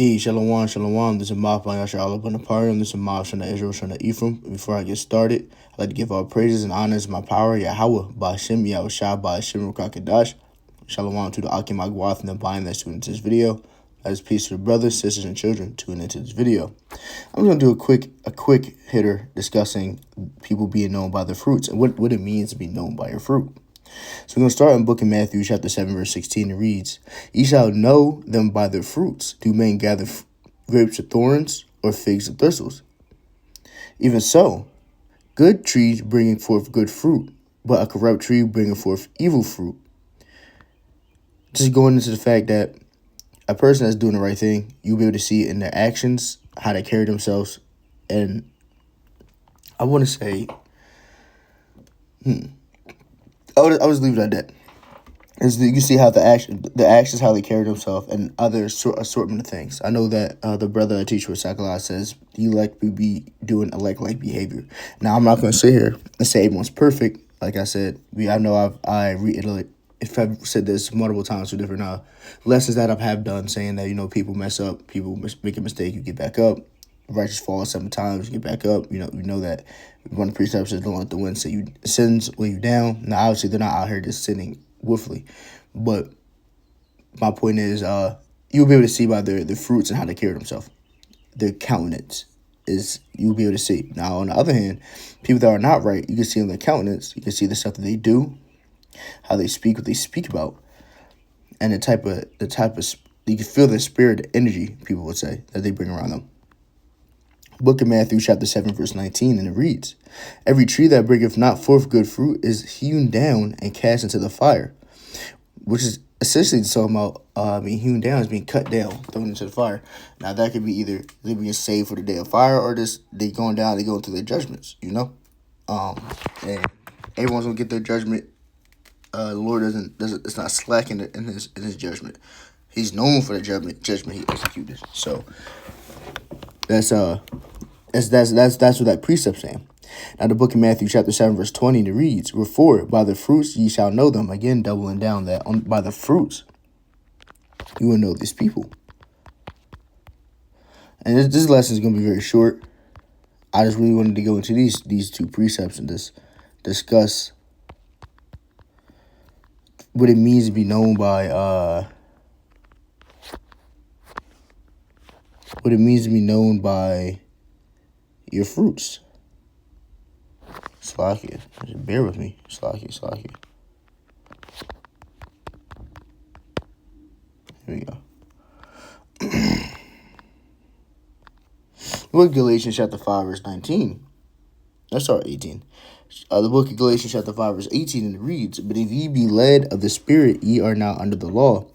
Hey, shalom, shalom. This is Maf Yashar Allah Parim. This is Maf Shana Israel Shana Ephraim. Before I get started, I'd like to give all praises and honors to my power, Yahweh, Ba'ashem, Yahushua, Ba'ashem, Rukakadash. Shalom to the Akim Agwath and the Bind that tuned into this video. As peace to the brothers, sisters, and children tuning into this video. I'm going to do a quick hitter discussing people being known by their fruits and what it means to be known by your fruit. So we're going to start in the book of Matthew, chapter 7, verse 16. It reads, "Ye shall know them by their fruits. Do men gather grapes of thorns or figs of thistles? Even so, good trees bringing forth good fruit, but a corrupt tree bringing forth evil fruit." Just going into the fact that a person that's doing the right thing, you'll be able to see it in their actions, how they carry themselves. And I want to say, I would just leave it at that. You can see how the actions, how they carry themselves, and other assortment of things. I know that the brother I teach with Sakalai says you like to be doing like behavior. Now I'm not going to sit here and say everyone's perfect. Like I said, I know I reiterate. If I've said this multiple times to different lessons that I've done, saying that people mess up, people make a mistake, you get back up. Righteous fall 7 times, you get back up. We know that one of the precepts is don't let the wind sins weigh you down. Now, obviously, they're not out here just sinning willfully, but my point is, you'll be able to see by their fruits and how they carry themselves. Their countenance you'll be able to see. Now, on the other hand, people that are not right, you can see on their countenance. You can see the stuff that they do, how they speak, what they speak about, and the type of you can feel the spirit, the energy, people would say, that they bring around them. Book of Matthew, chapter 7, verse 19, and it reads, "Every tree that bringeth not forth good fruit is hewn down and cast into the fire," which is essentially talking about being hewn down is being cut down, thrown into the fire. Now, that could be either they being saved for the day of fire or just they going down, they going through their judgments, And everyone's going to get their judgment. The Lord it's not slacking in his judgment. He's known for the judgment he executed. So that's what that precept's saying. Now the book of Matthew chapter 7 verse 20 it reads, "Wherefore by the fruits ye shall know them." Again, doubling down that by the fruits you will know these people. And this lesson is going to be very short. I just really wanted to go into these 2 precepts and just discuss what it means to be known by your fruits. Slakia. Bear with me. Slakia. Here we go. Book of Galatians chapter 5 verse 19. That's 18. The book of Galatians chapter 5 verse 18, and it reads, "But if ye be led of the Spirit, ye are now under the law.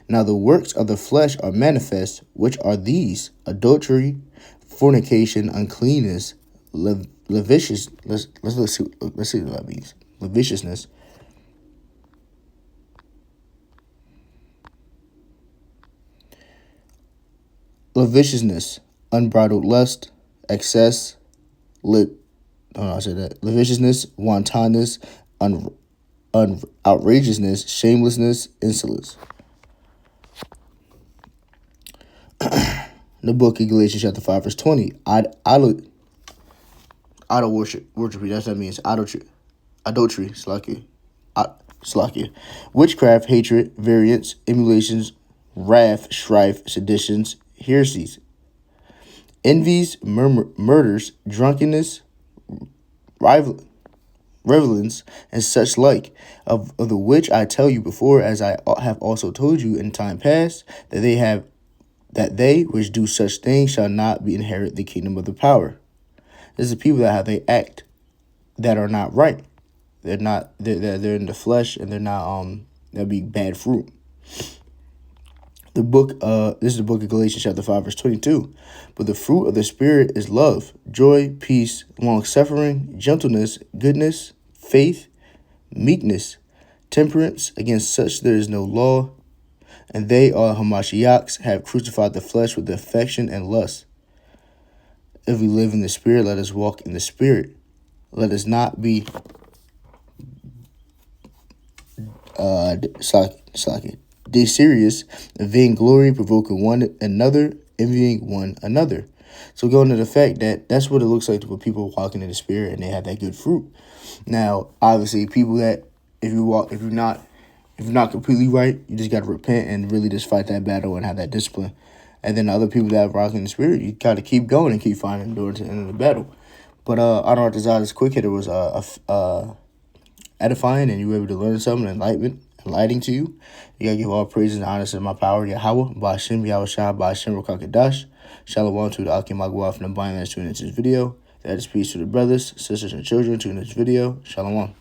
Now the works of the flesh are manifest, which are these: adultery, fornication, uncleanness, lasciviousness." Let's see what that means. Lasciviousness. Lasciviousness, unbridled lust, excess, lasciviousness, wantonness, outrageousness, shamelessness, insolence. The book of Galatians chapter 5 verse 20. Idol worship. That's what that means. Adultery. Slakia. Witchcraft, hatred, variance, emulations, wrath, strife, seditions, heresies, envies, murders, drunkenness, revelings, and such like, of the which I tell you before, as I have also told you in time past, that they which do such things shall not be inherit the kingdom of the power. This is people that they act that are not right. They're in the flesh, and they're not that'd be bad fruit. This is the book of Galatians chapter 5 verse 22. "But the fruit of the Spirit is love, joy, peace, long-suffering, gentleness, goodness, faith, meekness, temperance. Against such there is no law. And they are Hamashiachs, have crucified the flesh with the affection and lust. If we live in the Spirit, let us walk in the Spirit. Let us not be Slaki. Be serious, vainglory, provoking one another, envying one another. So going to the fact that that's what it looks like for people walking in the spirit and they have that good fruit. Now, obviously, people that if you're not completely right, you just got to repent and really just fight that battle and have that discipline. And then other people that rock in the spirit, you got to keep going and keep finding endurance to the end of the battle. But Unorthodox quick hitter was edifying, and you were able to learn something, enlightening to you. You gotta give all praises and honor to my power, Yahweh, Ba'ashem, Yahushua, Ba'ashem, Rakakadash. Shalom to the Akim Magua from the Bind that's tuning into this video. That is peace to the brothers, sisters, and children tuning into this video. Shalom.